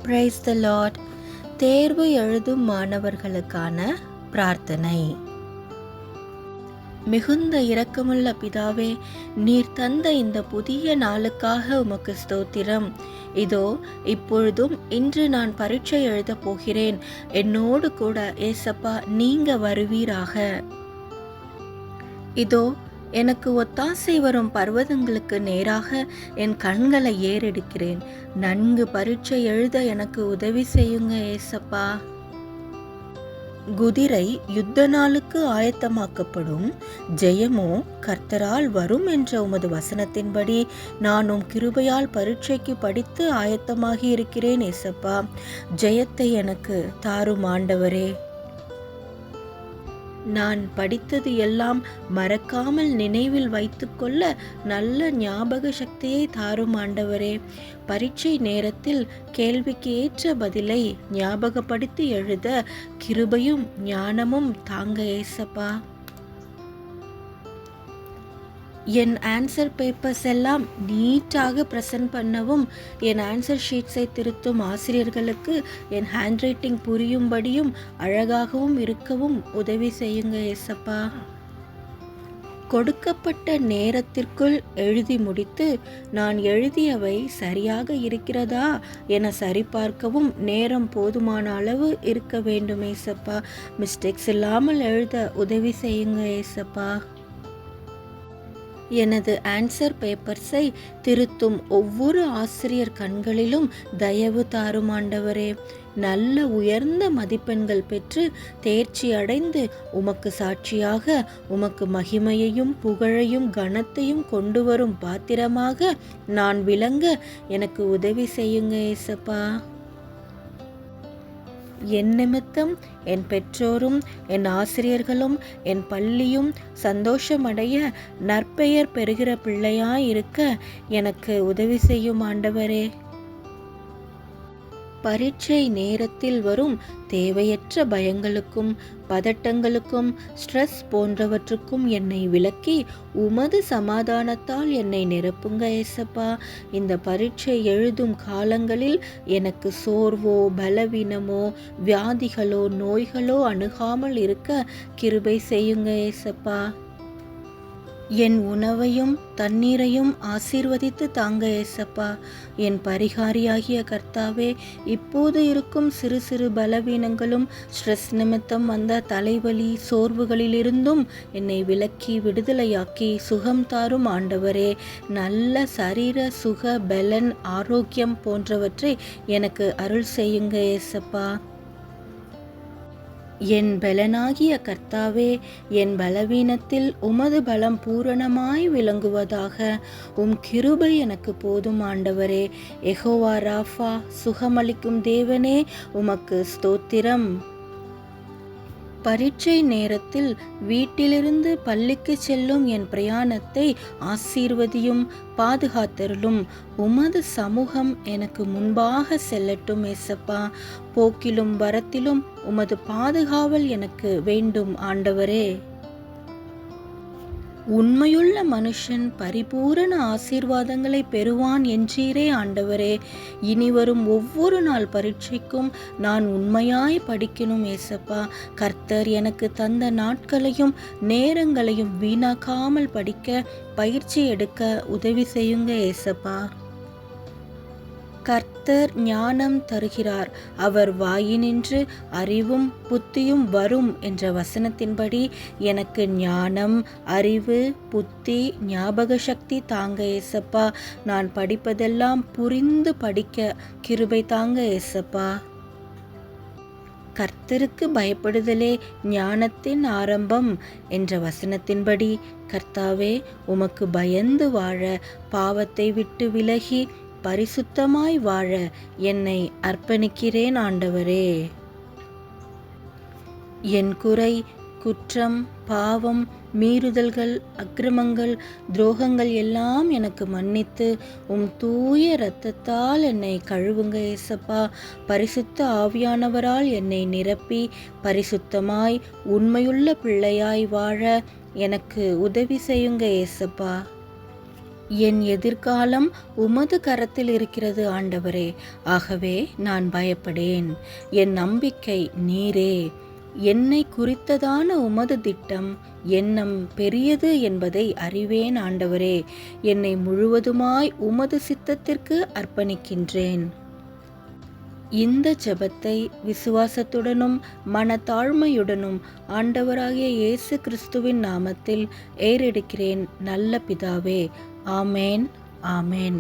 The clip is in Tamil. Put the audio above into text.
Praise the Lord. தேர்வு எழுதும் மாணவர்களுக்கான பிரார்த்தனை. மிகுந்த இரக்கமுள்ள பிதாவே, நீர் தந்த இந்த புதிய நாளுக்காக உமக்கு ஸ்தோத்திரம். இதோ இப்பொழுதும் இன்று நான் பரீட்சை எழுதப் போகிறேன். என்னோடு கூட ஏசப்பா நீங்க வருவீராக. இதோ எனக்கு ஒத்தாசை வரும் பர்வதங்களுக்கு நேராக என் கண்களை ஏறெடுக்கிறேன். நன்கு பரீட்சை எழுத எனக்கு உதவி செய்யுங்க ஏசப்பா. குதிரை யுத்த நாளுக்கு ஆயத்தமாக்கப்படும், ஜெயமோ கர்த்தரால் வரும் என்ற உமது வசனத்தின்படி நான் உம் கிருபையால் பரீட்சைக்கு படித்து ஆயத்தமாகி இருக்கிறேன் ஏசப்பா. ஜெயத்தை எனக்கு தாரும் ஆண்டவரே. நான் படித்தது எல்லாம் மறக்காமல் நினைவில் வைத்துக்கொள்ள நல்ல ஞாபக சக்தியை தாரும் ஆண்டவரே. பரீட்சை நேரத்தில் கேள்விக்கு ஏற்ற பதிலை ஞாபகப்படுத்தி எழுத கிருபையும் ஞானமும் தாங்க ஏசப்பா. என் ஆன்சர் பேப்பர்ஸ் எல்லாம் நீட்டாக ப்ரெசென்ட் பண்ணவும், என் ஆன்சர் ஷீட்ஸை திருத்தும் ஆசிரியர்களுக்கு என் ஹேண்ட் ரைட்டிங் புரியும்படியும் அழகாகவும் இருக்கவும் உதவி செய்யுங்க ஏசப்பா. கொடுக்கப்பட்ட நேரத்திற்குள் எழுதி முடித்து நான் எழுதியவை சரியாக இருக்கிறதா என சரிபார்க்கவும் நேரம் போதுமான அளவு இருக்க வேண்டும் ஏசப்பா. மிஸ்டேக்ஸ் இல்லாமல் எழுத உதவி செய்யுங்க ஏசப்பா. எனது ஆன்சர் பேப்பர்ஸை திருத்தும் ஒவ்வொரு ஆசிரியர் கண்களிலும் தயவு தாரும் ஆண்டவரே. நல்ல உயர்ந்த மதிப்பெண்கள் பெற்று தேர்ச்சி அடைந்து உமக்கு சாட்சியாக உமக்கு மகிமையையும் புகழையும் கனத்தையும் கொண்டு வரும் பாத்திரமாக நான் விளங்க எனக்கு உதவி செய்யுங்க ஏசப்பா. என் நிமித்தம் என் பெற்றோரும் என் ஆசிரியர்களும் என் பள்ளியும் சந்தோஷமடைய நற்பெயர் பெறுகிற பிள்ளையாயிருக்க எனக்கு உதவி செய்யும் ஆண்டவரே. பரீட்சை நேரத்தில் வரும் தேவையற்ற பயங்களுக்கும் பதட்டங்களுக்கும் ஸ்ட்ரெஸ் போன்றவற்றுக்கும் என்னை விலக்கி உமது சமாதானத்தால் என்னை நிரப்புங்க ஏசப்பா. இந்த பரீட்சை எழுதும் காலங்களில் எனக்கு சோர்வோ பலவீனமோ வியாதிகளோ நோய்களோ அணுகாமல் இருக்க கிருபை செய்யுங்க ஏசப்பா. என் உணவையும் தண்ணீரையும் ஆசீர்வதித்து தாங்க ஏசப்பா. என் பரிகாரியாகிய கர்த்தாவே, இப்போது இருக்கும் சிறு சிறு பலவீனங்களும் ஸ்ட்ரெஸ் நிமித்தம் வந்த தலைவலி சோர்வுகளிலிருந்தும் என்னை விலக்கி விடுதலையாக்கி சுகம் தாரும் ஆண்டவரே. நல்ல சரீர சுக பலன் ஆரோக்கியம் போன்றவற்றை எனக்கு அருள் செய்யுங்க ஏசப்பா. என் பலனாகிய கர்த்தாவே, என் பலவீனத்தில் உமது பலம் பூரணமாய் விளங்குவதாக. உம் கிருபை எனக்கு போதும் ஆண்டவரே. யெகோவா ராஃபா, சுகமளிக்கும் தேவனே, உமக்கு ஸ்தோத்திரம். பரீட்சை நேரத்தில் வீட்டிலிருந்து பள்ளிக்கு செல்லும் என் பிரயாணத்தை ஆசீர்வதியும் பாதுகாத்தருளும். உமது சமூகம் எனக்கு முன்பாக செல்லட்டும் ஏசப்பா. போக்கிலும் வரத்திலும் உமது பாதுகாவல் எனக்கு வேண்டும் ஆண்டவரே. உண்மையுள்ள மனுஷன் பரிபூரண ஆசீர்வாதங்களை பெறுவான் என்றீரே ஆண்டவரே. இனிவரும் ஒவ்வொரு நாள் பரீட்சைக்கும் நான் உண்மையாய் படிக்கணும் ஏசப்பா. கர்த்தர் எனக்கு தந்த நாட்களையும் நேரங்களையும் வீணாக்காமல் படிக்க பயிற்சி எடுக்க உதவி செய்யுங்க ஏசப்பா. கர்த்தர் ஞானம் தருகிறார், அவர் வாயினின்று அறிவும் புத்தியும் வரும் என்ற வசனத்தின்படி எனக்கு ஞானம் அறிவு புத்தி ஞாபக சக்தி தாங்க ஏசப்பா. நான் படிப்பதெல்லாம் புரிந்து படிக்க கிருபை தாங்க ஏசப்பா. கர்த்தருக்கு பயப்படுதலே ஞானத்தின் ஆரம்பம் என்ற வசனத்தின்படி கர்த்தாவே, உமக்கு பயந்து வாழ பாவத்தை விட்டு விலகி பரிசுத்தமாய் வாழ என்னை அர்ப்பணிக்கிறேன் ஆண்டவரே. என் குறை குற்றம் பாவம் மீறுதல்கள் அக்கிரமங்கள் துரோகங்கள் எல்லாம் எனக்கு மன்னித்து உம் தூய இரத்தத்தால் என்னை கழுவுங்க ஏசப்பா. பரிசுத்த ஆவியானவரால் என்னை நிரப்பி பரிசுத்தமாய் உண்மையுள்ள பிள்ளையாய் வாழ எனக்கு உதவி செய்யுங்க ஏசப்பா. என் எதிர்காலம் உமது கரத்தில் இருக்கிறது ஆண்டவரே. ஆகவே நான் பயப்படேன். என் நம்பிக்கை நீரே. என்னை குறித்ததான உமது திட்டம் எண்ணம் பெரியது என்பதை அறிவேன் ஆண்டவரே. என்னை முழுவதுமாய் உமது சித்தத்திற்கு அர்ப்பணிக்கின்றேன். இந்த ஜெபத்தை விசுவாசத்துடனும் மனத்தாழ்மையுடனும் ஆண்டவராகிய இயேசு கிறிஸ்துவின் நாமத்தில் ஏறெடுக்கிறேன் நல்ல பிதாவே. ஆமேன், ஆமேன்.